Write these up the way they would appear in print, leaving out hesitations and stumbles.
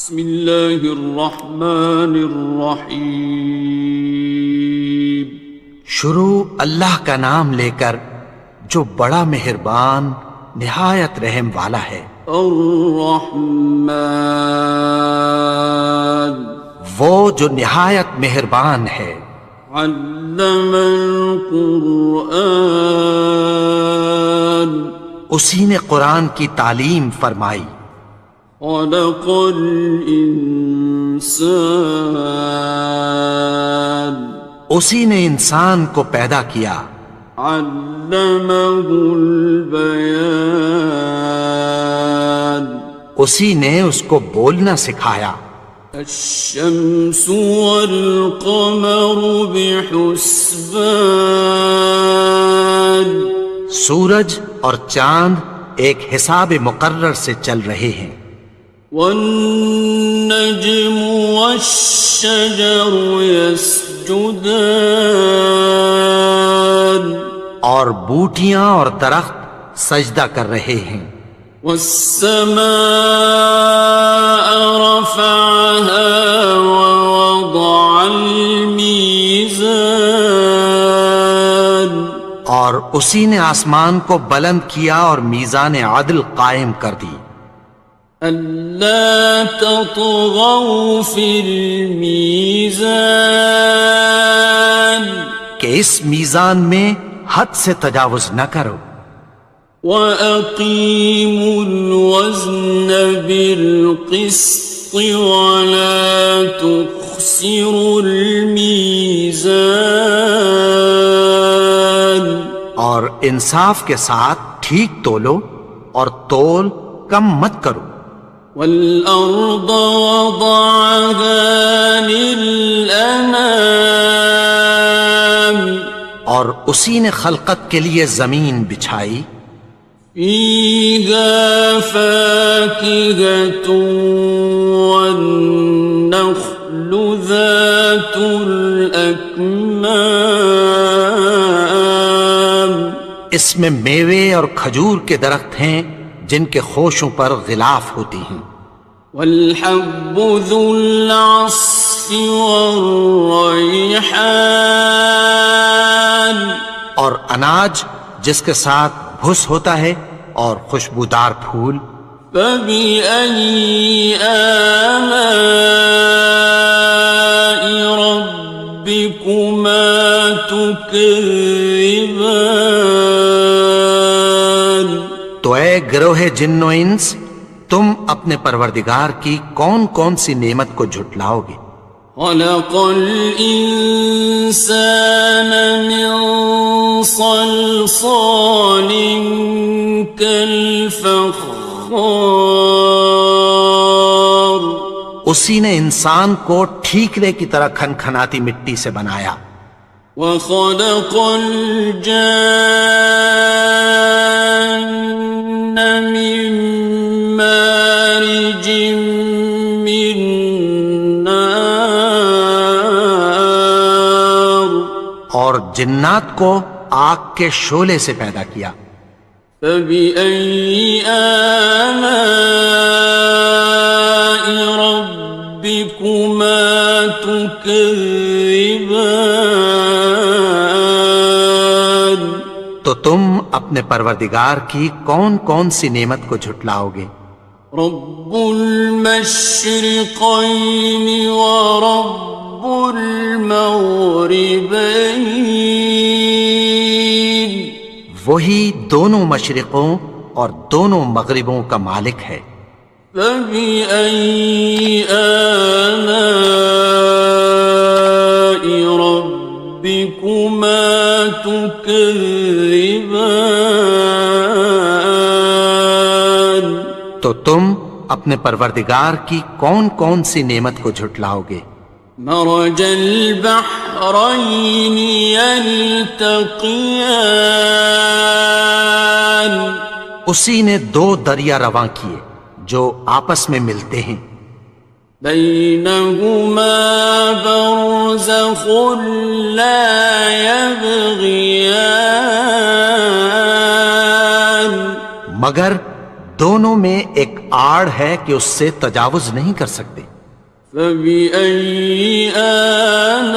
بسم اللہ الرحمن الرحیم۔ شروع اللہ کا نام لے کر جو بڑا مہربان نہایت رحم والا ہے۔ الرحمن، وہ جو نہایت مہربان ہے۔ علم القرآن، اسی نے قرآن کی تعلیم فرمائی۔ خلق الانسان، اسی نے انسان کو پیدا کیا۔ علمہ البیان، اسی نے اس کو بولنا سکھایا۔ الشمس والقمر بحسبان، سورج اور چاند ایک حساب مقرر سے چل رہے ہیں۔ والنجم والشجر يسجدان، اور بوٹیاں اور درخت سجدہ کر رہے ہیں۔ والسماء رفعها ووضع الميزان، اور اسی نے آسمان کو بلند کیا اور میزان عدل قائم کر دی۔ ألا تطغوا في الميزان، کہ اس میزان میں حد سے تجاوز نہ کرو۔ وأقيموا الوزن بالقسط ولا تخسروا الميزان، اور انصاف کے ساتھ ٹھیک تولو اور تول کم مت کرو۔ والأرض وضعها للأنام، اور اسی نے خلقت کے لیے زمین بچھائی۔ فيها فاكهة والنخل ذات الأكمام، اس میں میوے اور کھجور کے درخت ہیں جن کے خوشوں پر غلاف ہوتی ہیں۔ والحب ذو العصف والريحان، اور اناج جس کے ساتھ بھس ہوتا ہے اور خوشبودار پھول۔ فبأي آلاء ربكما تكذبان، تو اے گروہ جن و انس، تم اپنے پروردگار کی کون کون سی نعمت کو جھٹلاؤ گے؟ خلق الإنسان من صلصال كالفخار، اسی نے انسان کو ٹھیکرے کی طرح کھنکھناتی مٹی سے بنایا۔ وخلق الجان من مارج من نار، اور جنات کو آگ کے شعلے سے پیدا کیا۔ فبأي آلاء ربكما تكذبان، تو تم اپنے پروردگار کی کون کون سی نعمت کو جھٹلاؤ گے؟ رب المشرقين ورب المغربين، وہی دونوں مشرقوں اور دونوں مغربوں کا مالک ہے۔ فبأي آلاء ربكما تكذبان، تو تم اپنے پروردگار کی کون کون سی نعمت کو جھٹلاؤ گے؟ مرج البحرين يلتقيان، اسی نے دو دریا رواں کیے جو آپس میں ملتے ہیں۔ بينهما برزخ لا يبغيان، مگر دونوں میں ایک آڑ ہے کہ اس سے تجاوز نہیں کر سکتے۔ فبأي آلاء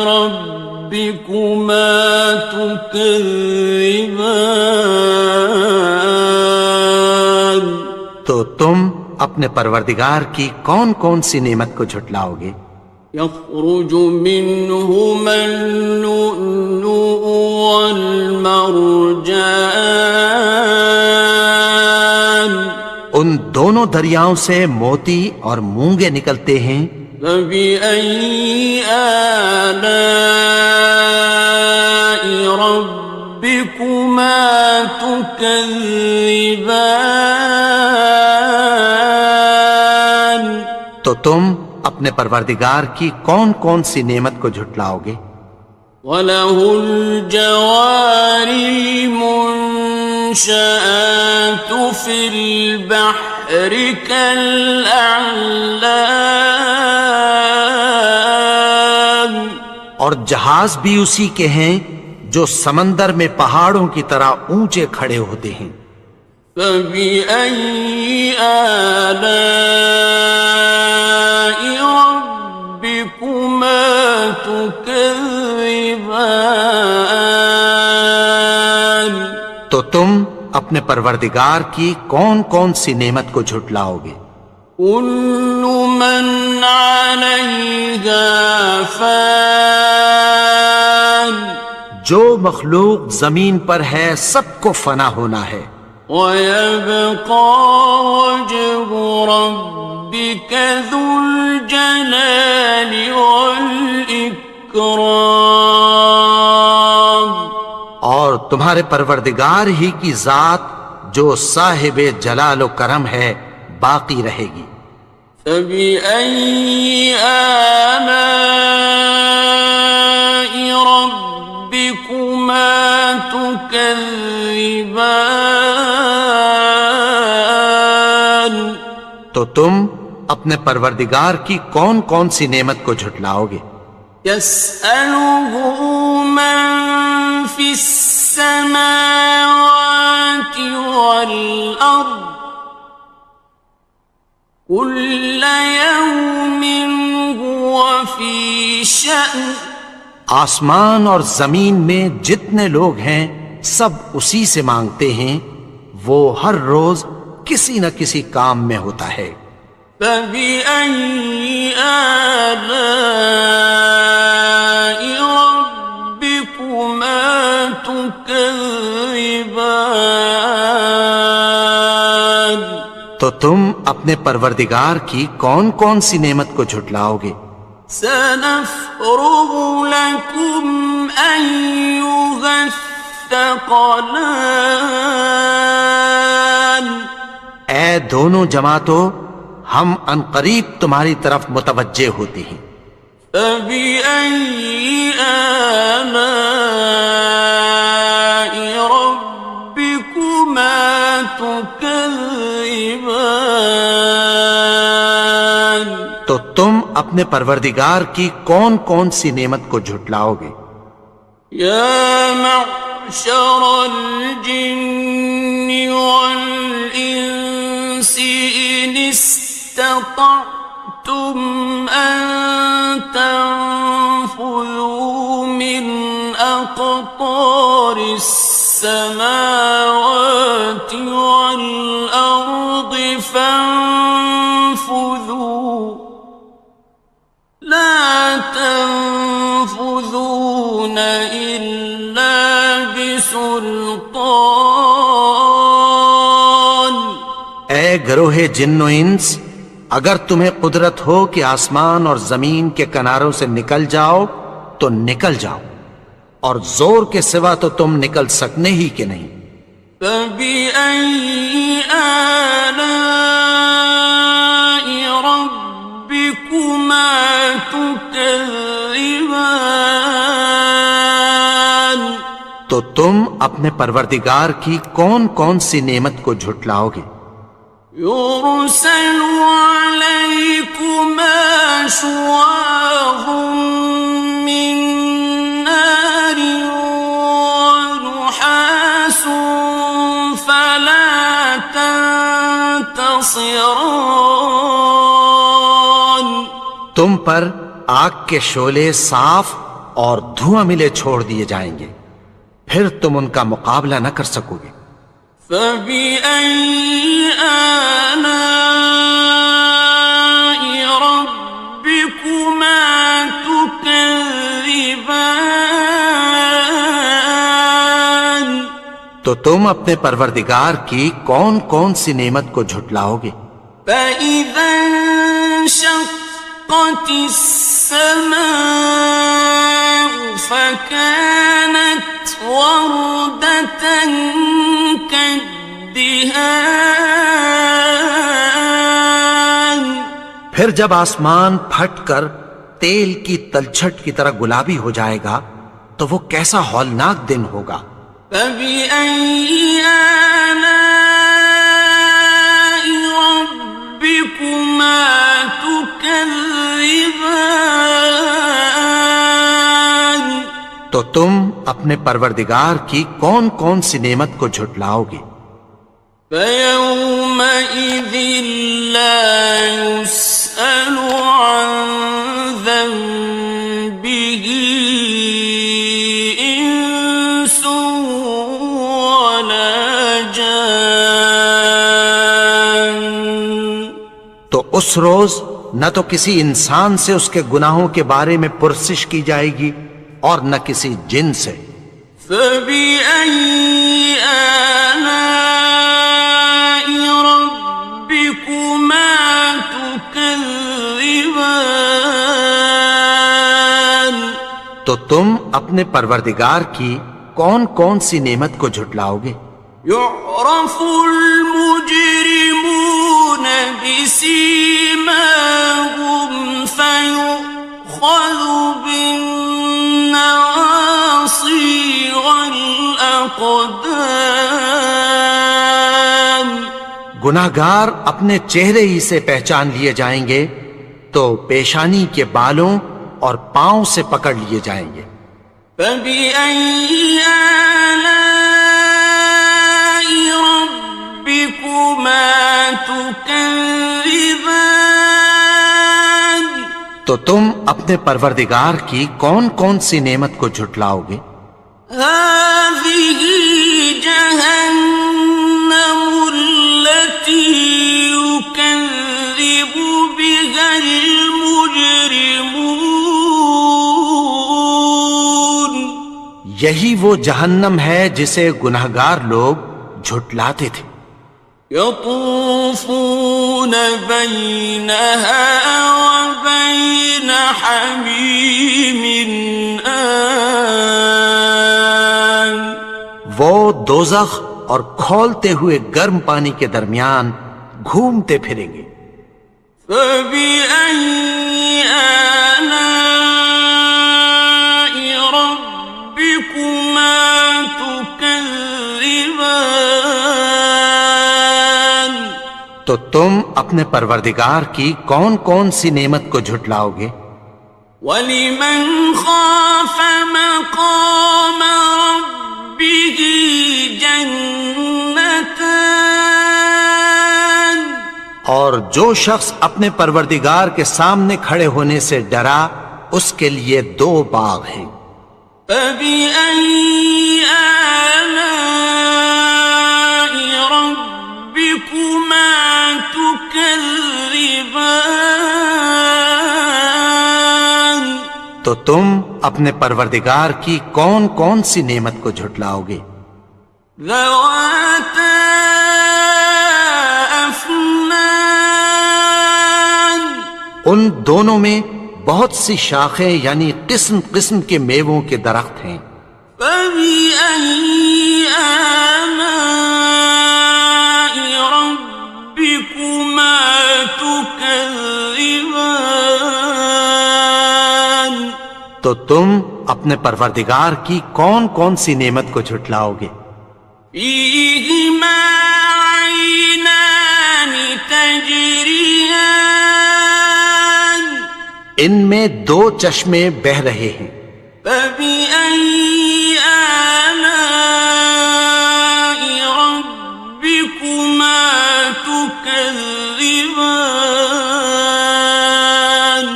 ربكما تكذبان؟ تو تم اپنے پروردگار کی کون کون سی نعمت کو جھٹلاؤ گے؟ يخرج منهما اللؤلؤ والمرجان ان دونوں دریاؤں سے موتی اور مونگے نکلتے ہیں۔ فبأي آلاء ربكما تكذبان؟ تو تم اپنے پروردگار کی کون کون سی نعمت کو جھٹلاؤ گے؟ وَلَهُ الْجَوَارِ الْمُنشَآتُ فِي الْبَحْرِ كَالْأَعْلَامِ، اور جہاز بھی اسی کے ہیں جو سمندر میں پہاڑوں کی طرح اونچے کھڑے ہوتے ہیں۔ فَبِأَيِّ آلَاءِ رَبِّكُمَا تُكَذِّبَانِ؟ تو تم اپنے پروردگار کی کون کون سی نعمت کو جھٹلاؤ گے؟ كُلُّ مَنْ عَلَيْهَا فَانٍ، جو مخلوق زمین پر ہے سب کو فنا ہونا ہے۔ وَيَبْقَى وَجْهُ رَبِّكَ ذُو الْجَلَالِ وَالْإِكْرَامِ، اور تمہارے پروردگار ہی کی ذات جو صاحب جلال و کرم ہے باقی رہے گی۔ فَبِأَيِّ آلَاءِ رَبِّكُمَا تُكَذِّبَانِ؟ تو تم اپنے پروردگار کی کون کون سی نعمت کو جھٹلاؤ گے؟ يَسْأَلُهُ مَن فِي السَّمَاوَاتِ وَالْأَرْضِ كُلَّ يَوْمٍ هُوَ فِي شَأْنٍ، آسمان اور زمین میں جتنے لوگ ہیں سب اسی سے مانگتے ہیں، وہ ہر روز کسی نہ کسی کام میں ہوتا ہے۔ فَبِأَيِّ آلَاءِ رَبِّكُمَا تُكَذِّبَانِ؟ تو تم اپنے پروردگار کی کون کون سی نعمت کو جھٹلاؤ گے؟ سَنَفْرُغُ لَكُمْ أَيُّهَ الثَّقَلَانِ؟ اے دونوں جماعتوں، ہم عنقریب تمہاری طرف متوجہ ہوتے ہیں۔ فَبِأَيِّ آلَاءِ رَبِّكُمَا تُكَذِّبَانِ؟ تو تم اپنے پروردگار کی کون کون سی نعمت کو جھٹلاؤ گے؟ يَا مَعْشَرَ الْجِنِّ وَالْإِنسِ إِنِ اسْتَطَعْتُمْ أَن تَنفُذُوا مِنْ أَقْطَارِ السَّمَاوَاتِ وَالْأَرْضِ فَانفُذُوا لَا تَنفُذُونَ إِلَّا بِسُلْطَانٍ۔ اے گروہ جن و انس، اگر تمہیں قدرت ہو کہ آسمان اور زمین کے کناروں سے نکل جاؤ تو نکل جاؤ، اور زور کے سوا تو تم نکل سکنے ہی کہ نہیں۔ فَبِأَيِّ آلَاءِ رَبِّكُمَا تُكَذِّبَانِ؟ تو تم اپنے پروردگار کی کون کون سی نعمت کو جھٹلاؤ گے؟ يُرْسَلُ عَلَيْكُمَا شُوَاظٌ مِّن نَّارٍ وَنُحَاسٌ تنتصران تم پر آگ کے شعلے صاف اور دھواں ملے چھوڑ دیے جائیں گے، پھر تم ان کا مقابلہ نہ کر سکو گے۔ فبأي آلاء ربكما تكذبان تو تم اپنے پروردگار کی کون کون سی نعمت کو جھٹلاؤ گے؟ فإذا انشقت السماء فكانت وردة كالدهان پھر جب آسمان پھٹ کر تیل کی تلچھٹ کی طرح گلابی ہو جائے گا تو وہ کیسا ہولناک دن ہوگا۔ فبأي آلاء ربكما تكذبان تو تم اپنے پروردگار کی کون کون سی نعمت کو جھٹلاؤ گے؟ فيومئذ لا يسأل عن ذنبه إنس ولا جان تو اس روز نہ تو کسی انسان سے اس کے گناہوں کے بارے میں پرسش کی جائے گی اور نہ کسی جن سے۔ فبأي آلاء ربكما تكذبان تو تم اپنے پروردگار کی کون کون سی نعمت کو جھٹلاؤ گے؟ يعرف المجرمون بسيماهم فيؤخذ بالنواصي والأقدام گناہگار اپنے چہرے ہی سے پہچان لیے جائیں گے تو پیشانی کے بالوں اور پاؤں سے پکڑ لیے جائیں گے۔ فبأي آلاء ربكما تكذبان تو تم اپنے پروردگار کی کون کون سی نعمت کو جھٹلاؤ گے؟ هذه جهنم التي يكذب بها المجرمون یہی وہ جہنم ہے جسے گناہگار لوگ جھٹلاتے تھے۔ يطوفون بينها وبين حميم آن وہ دوزخ اور کھولتے ہوئے گرم پانی کے درمیان گھومتے پھریں گے۔ فبأي آلاء ربكما تكذبان تو تم اپنے پروردگار کی کون کون سی نعمت کو جھٹلاؤ گے؟ وَلِمَنْ خَافَ مَقَامَ رَبِّهِ جَنَّتَانِ اور جو شخص اپنے پروردگار کے سامنے کھڑے ہونے سے ڈرا اس کے لیے دو باغ ہیں۔ فَبِأَيِّ آلَاءِ رَبِّكُمَا تُكَذِّبَانِ تو تم اپنے پروردگار کی کون کون سی نعمت کو جھٹلاؤ گے؟ ذَوَاتَا أَفْنَانٍ ان دونوں میں بہت سی شاخیں یعنی قسم قسم کے میووں کے درخت ہیں۔ فَبِأَيِّ آلَاءِ رَبِّكُمَا تُكَذِّبَانِ تو تم اپنے پروردگار کی کون کون سی نعمت کو جھٹلاؤ گے؟ فِيهِمَا عَيْنَانِ تَجْرِيَانِ ان میں دو چشمے بہہ رہے ہیں۔ فَبِأَيِّ آلَاءِ رَبِّكُمَا تُكَذِّبَانِ تكذبان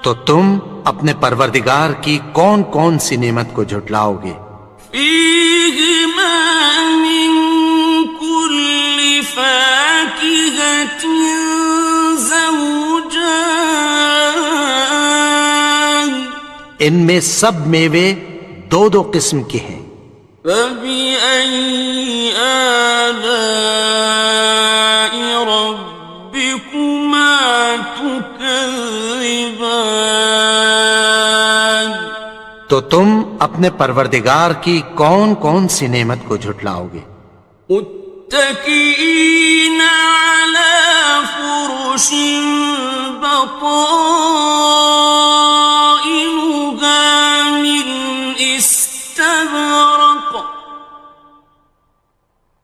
تو تم اپنے پروردگار کی کون کون سی نعمت کو جھٹلاؤ گے؟ فيهما من كل فاكهة زوجان ان میں سب میوے دو دو قسم کے ہیں۔ فبأي آلاء ربكما تكذبان تو تم اپنے پروردگار کی کون کون سی نعمت کو جھٹلاؤ گے؟ متكئين على فرش بطائنها من استبرق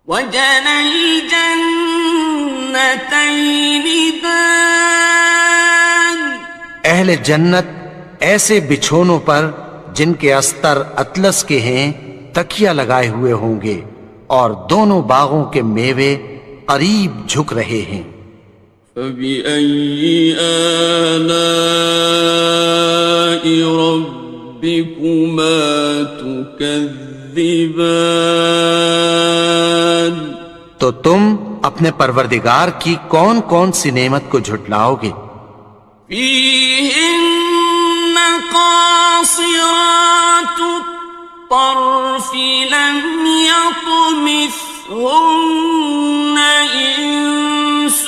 وجنى الجنتين دان اہل جنت ایسے بچھونوں پر جن کے استر اطلس کے ہیں تکیہ لگائے ہوئے ہوں گے، اور دونوں باغوں کے میوے قریب جھک رہے ہیں۔ فبأي آلاء ربكما تكذبان تو تم اپنے پروردگار کی کون کون سی نعمت کو جھٹلاؤ گے؟ فيهن قاصرات الطرف لم يطمثهن إنس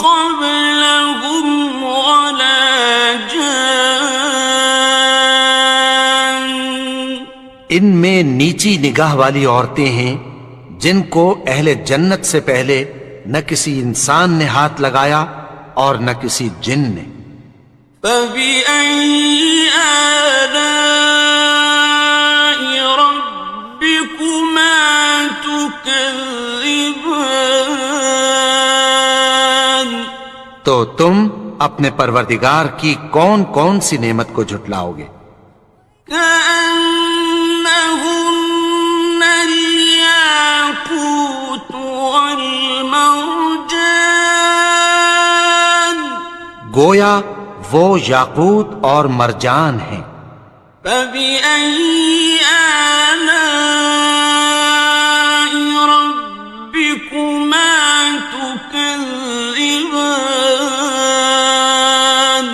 قبلهم ولا جان ان میں نیچی نگاہ والی عورتیں ہیں جن کو اہل جنت سے پہلے نہ کسی انسان نے ہاتھ لگایا اور نہ کسی جن نے۔ فبأي آلاء ربكما تكذبان تو تم اپنے پروردگار کی کون کون سی نعمت کو جھٹلاؤ گے؟ كأنهن الياقوت والمرجان گویا وہ یاقوت اور مرجان ہیں۔ فبأي آلاء ربكما تكذبان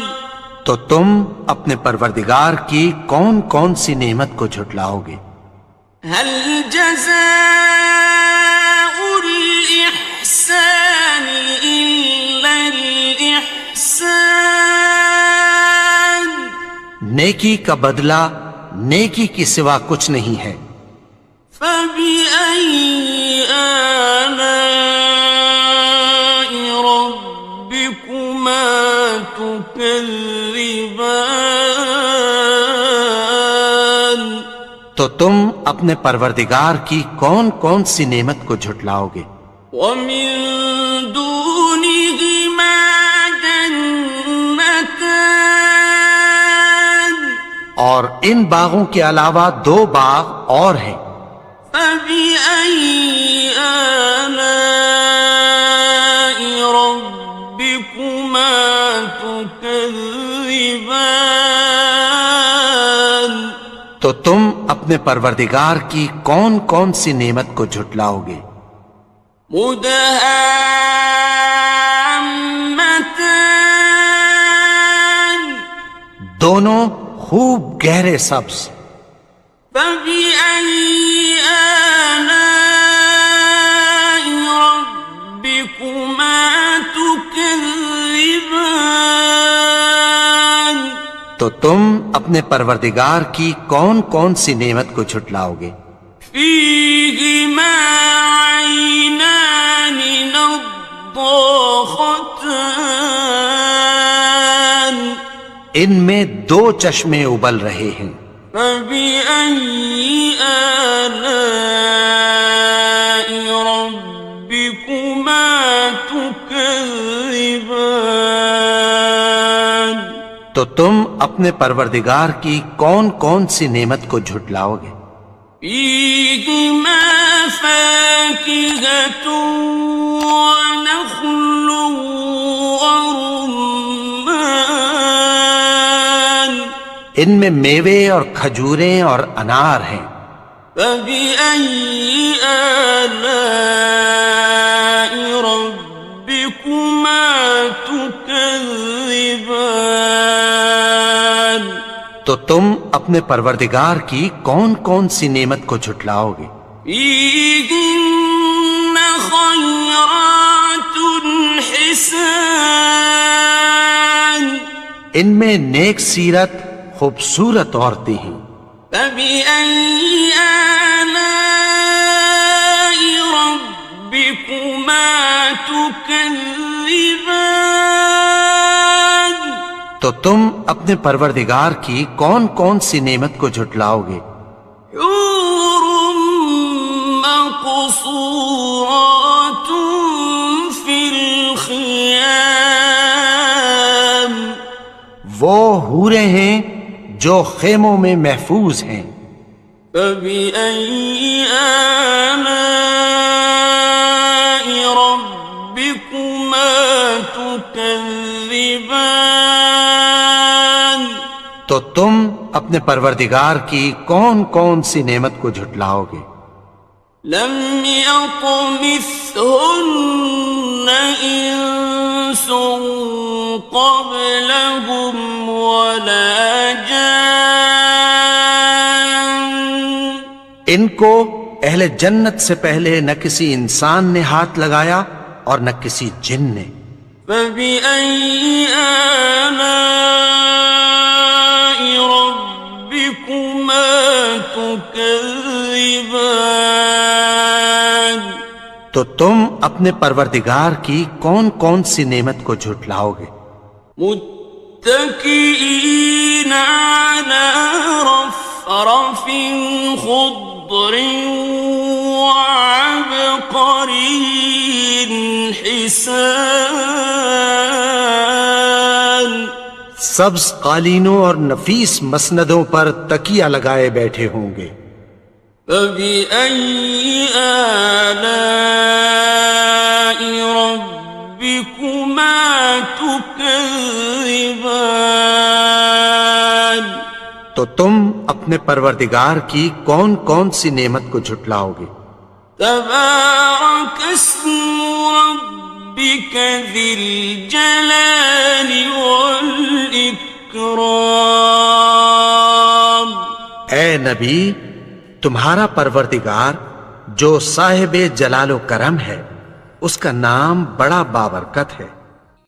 تو تم اپنے پروردگار کی کون کون سی نعمت کو جھٹلاؤ گے؟ هل جزاء الإحسان إلا الإحسان نیکی کا بدلہ نیکی کی سوا کچھ نہیں ہے۔ فبأي آلاء ربكما تكذبان تو تم اپنے پروردگار کی کون کون سی نعمت کو جھٹلاؤ گے؟ ومن دونهما جنتان اور ان باغوں کے علاوہ دو باغ اور ہیں۔ فبأي آلاء ربكما تكذبان تو تم اپنے پروردگار کی کون کون سی نعمت کو جھٹلاؤ گے؟ مدهامتان دونوں خوب گہرے سبز۔ فبأي آلاء ربكما تكذبان تو تم اپنے پروردگار کی کون کون سی نعمت کو جھٹلاؤ گے؟ فيهما عينان نضاختان ان میں دو چشمے ابل رہے ہیں۔ فبأي آلاء ربكما تكذبان تو تم اپنے پروردگار کی کون کون سی نعمت کو جھٹلاؤ گے؟ فيهما فاكهة ونخل ورمان ان میں میوے اور کھجوریں اور انار ہیں. فبأي آلاء ربكما تكذبان تو تم اپنے پروردگار کی کون کون سی نعمت کو جھٹلاؤ گے؟ فيهن خيرات حسان ان میں نیک سیرت خوبصورت عورتیں ہیں. فبأي آلاء ربكما تكذبان تو تم اپنے پروردگار کی کون کون سی نعمت کو جھٹلاؤ گے؟ حور مقصورات في الخيام وہ حوریں ہیں جو خیموں میں محفوظ ہیں. فبأي آلاء ربكما تكذبان تو تم اپنے پروردگار کی کون کون سی نعمت کو جھٹلاؤ گے؟ لم يطمثهن إنس قبلهم ولا جان ان کو اہل جنت سے پہلے نہ کسی انسان نے ہاتھ لگایا اور نہ کسی جن نے. فبأي آلاء ربكما تكذبان تو تم اپنے پروردگار کی کون کون سی نعمت کو جھٹلاؤ گے؟ متكئين على رفرف خضر وعبقري حسان سبز قالینوں اور نفیس مسندوں پر تکیہ لگائے بیٹھے ہوں گے. فبأي آلاء ربكما تكذبان تو تم اپنے پروردگار کی کون کون سی نعمت کو جھٹلاؤ گے؟ تبارك اسم ربك ذي الجلال والإكرام اے نبی، تمہارا پروردگار جو صاحب جلال و کرم ہے، اس کا نام بڑا بابرکت ہے.